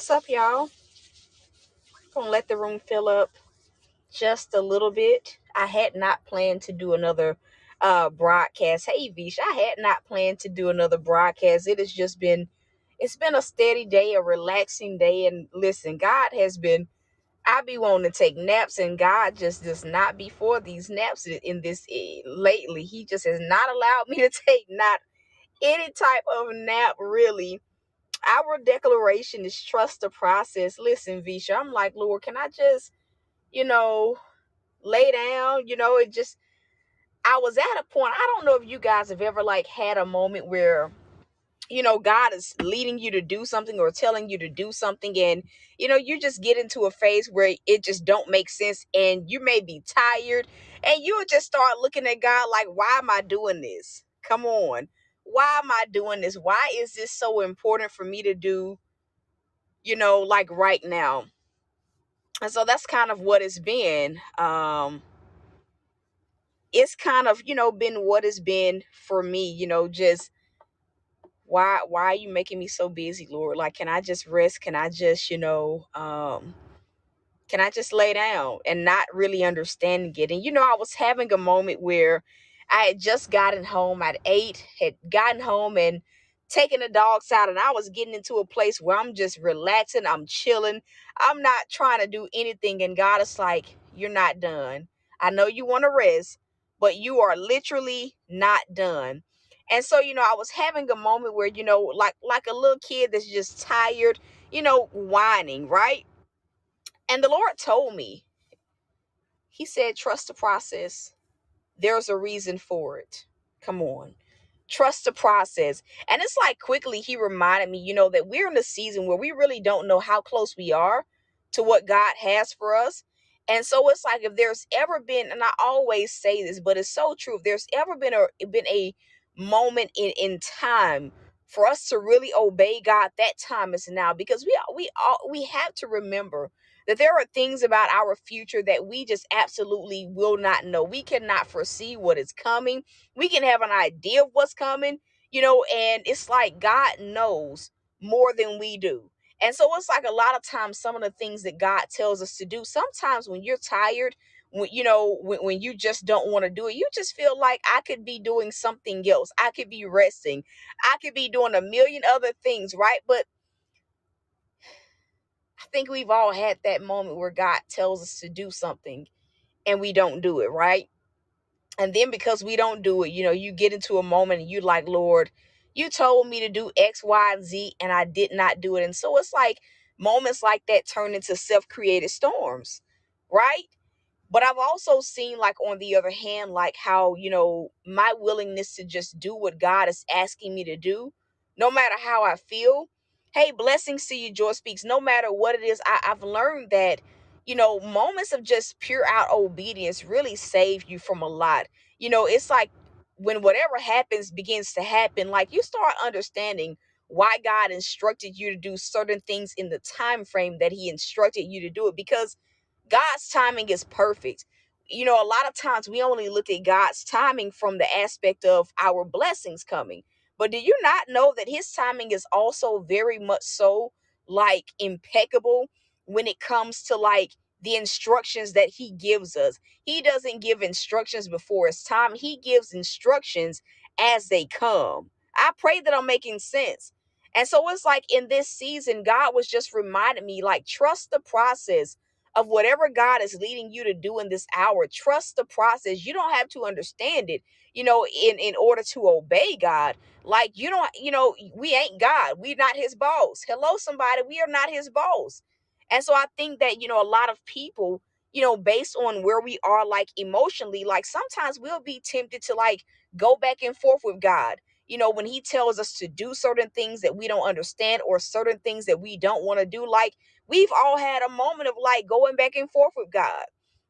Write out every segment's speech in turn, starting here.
What's up, y'all? Gonna let the room fill up just a little bit. I had not planned to do another broadcast. Hey Vish, I had not planned to do another broadcast. It's been a steady day, a relaxing day. And listen, I be wanting to take naps, and God just does not be for these naps in this lately. He just has not allowed me to take not any type of nap, really. Our declaration is trust the process. Listen, Visha, I'm like, Lord, can I just, you know, lay down? I was at a point, I don't know if you guys have ever like had a moment where, God is leading you to do something or telling you to do something. And, you just get into a phase where it just don't make sense and you may be tired and you would just start looking at God like, why am I doing this? Come on. Why am I doing this? Why is this so important for me to do? Like right now. And so that's kind of what it's been. It's kind of, been what it's been for me, just why are you making me so busy, Lord? Like, can I just rest? Can I just, can I just lay down and not really understanding it? And, I was having a moment where I had just gotten home at 8, had gotten home and taken the dogs out, and I was getting into a place where I'm just relaxing, I'm chilling, I'm not trying to do anything. And God is like, you're not done. I know you want to rest, but you are literally not done. And so, I was having a moment where, like a little kid that's just tired, whining, right? And the Lord told me, He said, trust the process. There's a reason for it. Come on. Trust the process. And it's like quickly He reminded me, that we're in a season where we really don't know how close we are to what God has for us. And so it's like if there's ever been, and I always say this, but it's so true, if there's ever been a moment in time for us to really obey God, that time is now. Because we have to remember that there are things about our future that we just absolutely will not know. We cannot foresee what is coming. We can have an idea of what's coming, and it's like God knows more than we do. And so it's like a lot of times some of the things that God tells us to do, sometimes when you're tired, when you just don't want to do it, you just feel like I could be doing something else. I could be resting. I could be doing a million other things, right? But I think we've all had that moment where God tells us to do something and we don't do it, right? And then because we don't do it, you get into a moment and you like, Lord, you told me to do X, Y, and Z, and I did not do it. And so it's like moments like that turn into self-created storms, right? But I've also seen, like, on the other hand, like how, my willingness to just do what God is asking me to do, no matter how I feel. Hey, blessings to you, Joy Speaks. No matter what it is, I've learned that, moments of just pure out obedience really save you from a lot. It's like when whatever happens begins to happen, like you start understanding why God instructed you to do certain things in the time frame that He instructed you to do it, because God's timing is perfect. A lot of times we only look at God's timing from the aspect of our blessings coming. But do you not know that His timing is also very much so like impeccable when it comes to like the instructions that He gives us? He doesn't give instructions before His time. He gives instructions as they come. I pray that I'm making sense. And so it's like in this season, God was just reminding me, like, trust the process of whatever God is leading you to do in this hour. Trust the process. You don't have to understand it, in order to obey God. Like, you don't, we ain't God. We're not His boss. Hello, somebody. We are not His boss. And so I think that, a lot of people, based on where we are, like emotionally, like sometimes we'll be tempted to like go back and forth with God. When He tells us to do certain things that we don't understand or certain things that we don't want to do, like we've all had a moment of like going back and forth with God.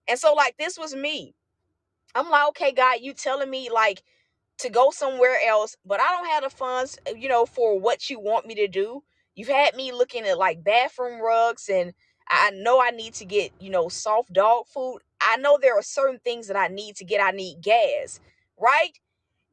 And so like this was me. I'm like, okay, God, you telling me like to go somewhere else, but I don't have the funds, for what you want me to do. You've had me looking at like bathroom rugs, and I know I need to get, soft dog food. I know there are certain things that I need to get. I need gas, right?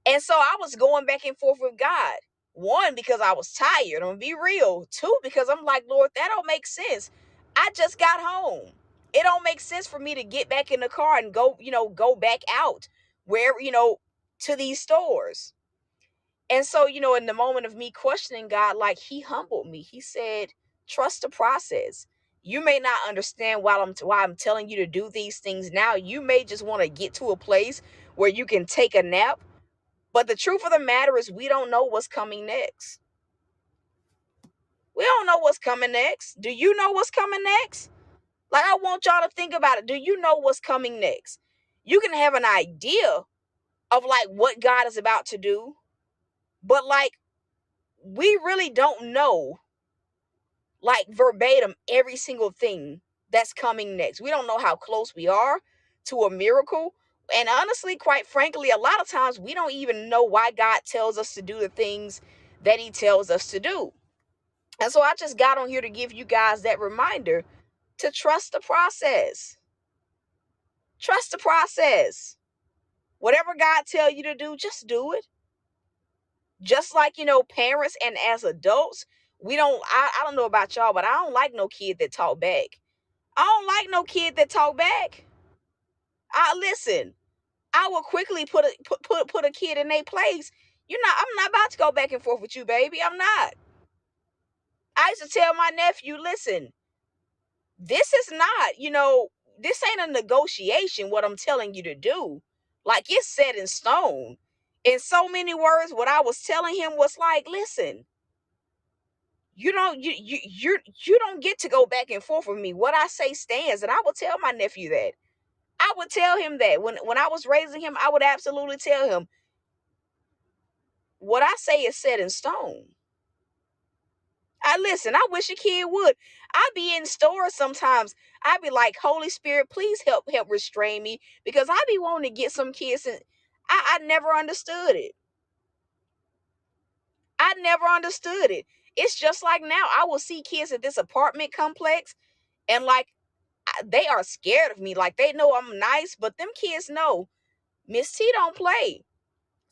And so I was going back and forth with God. One, because I was tired. I'm gonna be real. Two, because I'm like, Lord, that don't make sense. I just got home. It don't make sense for me to get back in the car and go, go back out where, to these stores. And so, in the moment of me questioning God, like, he humbled me. He said, trust the process. You may not understand why I'm telling you to do these things now. You may just want to get to a place where you can take a nap. But the truth of the matter is, we don't know what's coming next. We don't know what's coming next. Do you know what's coming next? Like, I want y'all to think about it. Do you know what's coming next? You can have an idea of like what God is about to do, but like, we really don't know like verbatim every single thing that's coming next. We don't know how close we are to a miracle. And honestly, quite frankly, a lot of times we don't even know why God tells us to do the things that he tells us to do. And so I just got on here to give you guys that reminder to trust the process. Trust the process. Whatever God tells you to do, just do it. Just like, parents and as adults, I don't know about y'all, but I don't like no kid that talk back. I don't like no kid that talk back. Listen, I will quickly put a kid in their place. I'm not about to go back and forth with you, baby. I'm not. I used to tell my nephew, listen, this is not, this ain't a negotiation, what I'm telling you to do. Like, it's set in stone. In so many words, what I was telling him was like, listen, you don't get to go back and forth with me. What I say stands. And I would tell my nephew that. I would tell him that. When I was raising him, I would absolutely tell him, what I say is set in stone. I wish a kid would. I be in stores sometimes. I be like, Holy Spirit, please help restrain me, because I be wanting to get some kids, and I never understood it. I never understood it. It's just like now, I will see kids at this apartment complex, and like, they are scared of me. Like, they know I'm nice, but them kids know Miss T don't play.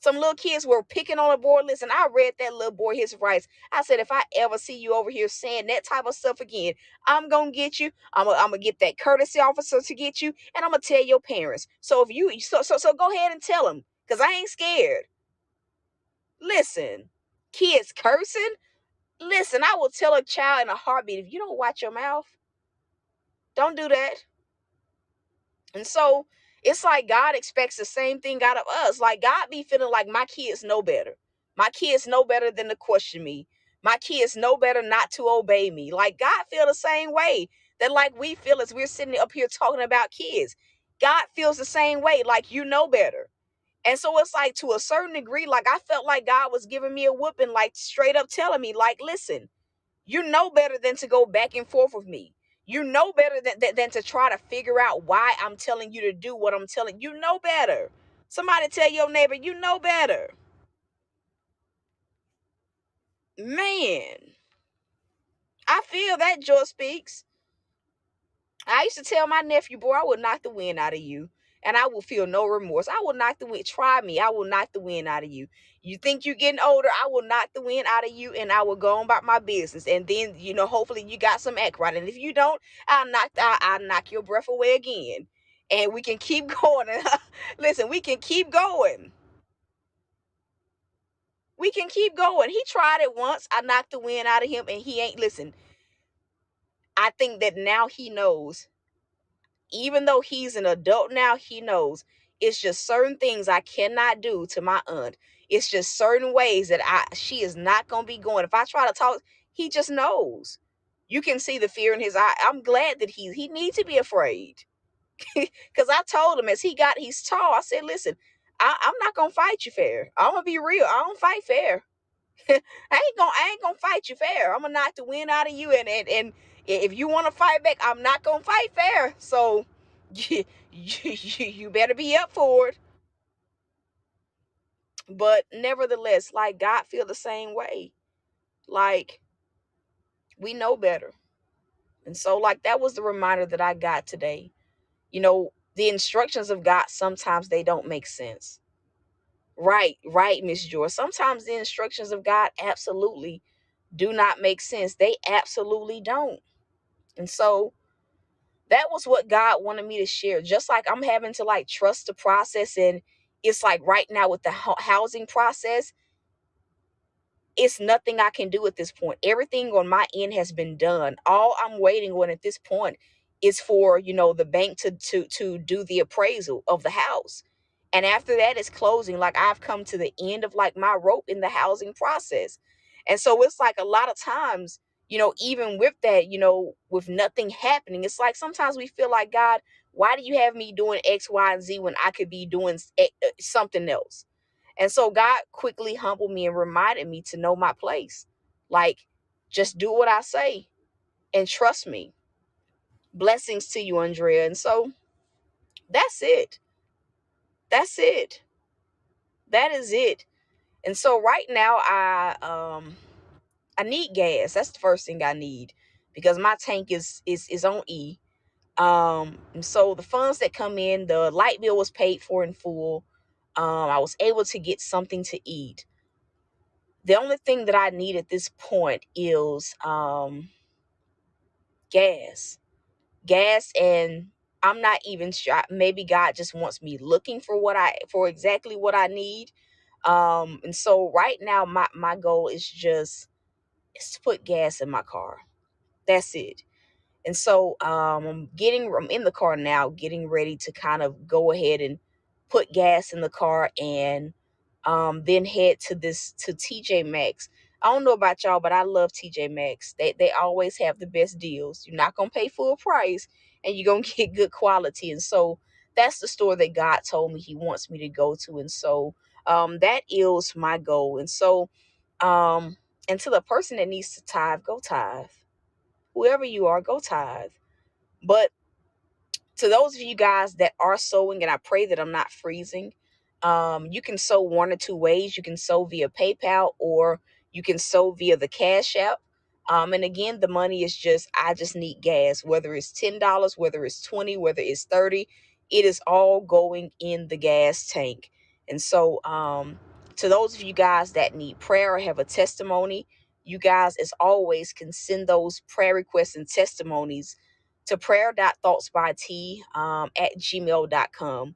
Some little kids were picking on a boy. Listen, I read that little boy his rights. I said, if I ever see you over here saying that type of stuff again, I'm going to get you. I'm going to get that courtesy officer to get you, and I'm going to tell your parents. So if you, so go ahead and tell them, because I ain't scared. Listen, kids cursing. Listen, I will tell a child in a heartbeat, if you don't watch your mouth, don't do that. And so it's like God expects the same thing out of us. Like, God be feeling like my kids know better. My kids know better than to question me. My kids know better not to obey me. Like, God feel the same way that like we feel as we're sitting up here talking about kids. God feels the same way, like, you know better. And so it's like, to a certain degree, like, I felt like God was giving me a whooping, like straight up telling me, like, listen, you know better than to go back and forth with me. You know better than to try to figure out why I'm telling you to do what I'm telling you. Know better. Somebody tell your neighbor, you know better. Man, I feel that Joy Speaks. I used to tell my nephew, boy, I would knock the wind out of you, and I will feel no remorse. I will knock the wind. Try me. I will knock the wind out of you. You think you're getting older? I will knock the wind out of you, and I will go on about my business. And then, hopefully you got some act right. And if you don't, I'll knock your breath away again. And we can keep going. Listen, we can keep going. We can keep going. He tried it once. I knocked the wind out of him, and he ain't listen. I think that now he knows. Even though he's an adult now, he knows it's just certain things I cannot do to my aunt. It's just certain ways that she is not gonna be going. If I try to talk, he just knows. You can see the fear in his eye. I'm glad that he needs to be afraid. Because I told him, as he's tall, I said, listen, I'm not gonna fight you fair. I'm gonna be real. I don't fight fair. I ain't gonna fight you fair. I'm gonna knock the wind out of you, and if you want to fight back, I'm not gonna fight fair. So you better be up for it. But nevertheless, like, God feel the same way. Like, we know better. And so, like, that was the reminder that I got today. The instructions of God, sometimes they don't make sense. Right, Miss Joy. Sometimes the instructions of God absolutely do not make sense. They absolutely don't. And so that was what God wanted me to share. Just like I'm having to like trust the process. And it's like right now with the housing process, it's nothing I can do at this point. Everything on my end has been done. All I'm waiting on at this point is for, the bank to do the appraisal of the house. And after that is closing, like I've come to the end of like my rope in the housing process. And so it's like a lot of times, even with that, with nothing happening, it's like sometimes we feel like, God, why do you have me doing X, Y, and Z when I could be doing something else? And so God quickly humbled me and reminded me to know my place. Like, just do what I say and trust me. Blessings to you, Andrea. And so that's it. That's it. That is it. And so right now I need gas. That's the first thing I need because my tank is on E. And so the funds that come in, the light bill was paid for in full. I was able to get something to eat. The only thing that I need at this point is gas. Gas, and I'm not even sure. Maybe God just wants me looking for exactly what I need. And so right now my goal is to put gas in my car. That's it. And so I'm in the car now, getting ready to kind of go ahead and put gas in the car and then head to TJ Maxx. I don't know about y'all, but I love TJ Maxx. They always have the best deals. You're not gonna pay full price and you're gonna get good quality. And so that's the store that God told me he wants me to go to. And so that is my goal. And so and to the person that needs to tithe, go tithe. Whoever you are, go tithe. But to those of you guys that are sewing, and I pray that I'm not freezing, you can sew one or two ways. You can sew via PayPal or you can sew via the Cash App. And again, the money is I just need gas, whether it's $10, whether it's 20, whether it's 30, it is all going in the gas tank. And so, to those of you guys that need prayer or have a testimony, you guys, as always, can send those prayer requests and testimonies to prayer.thoughtsbyt at gmail.com.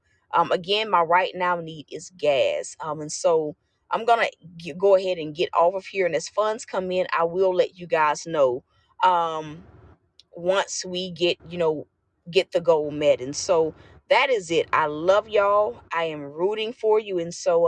Again, my right now need is gas. And so I'm going to go ahead and get off of here. And as funds come in, I will let you guys know once we get the goal met. And so that is it. I love y'all. I am rooting for you. And so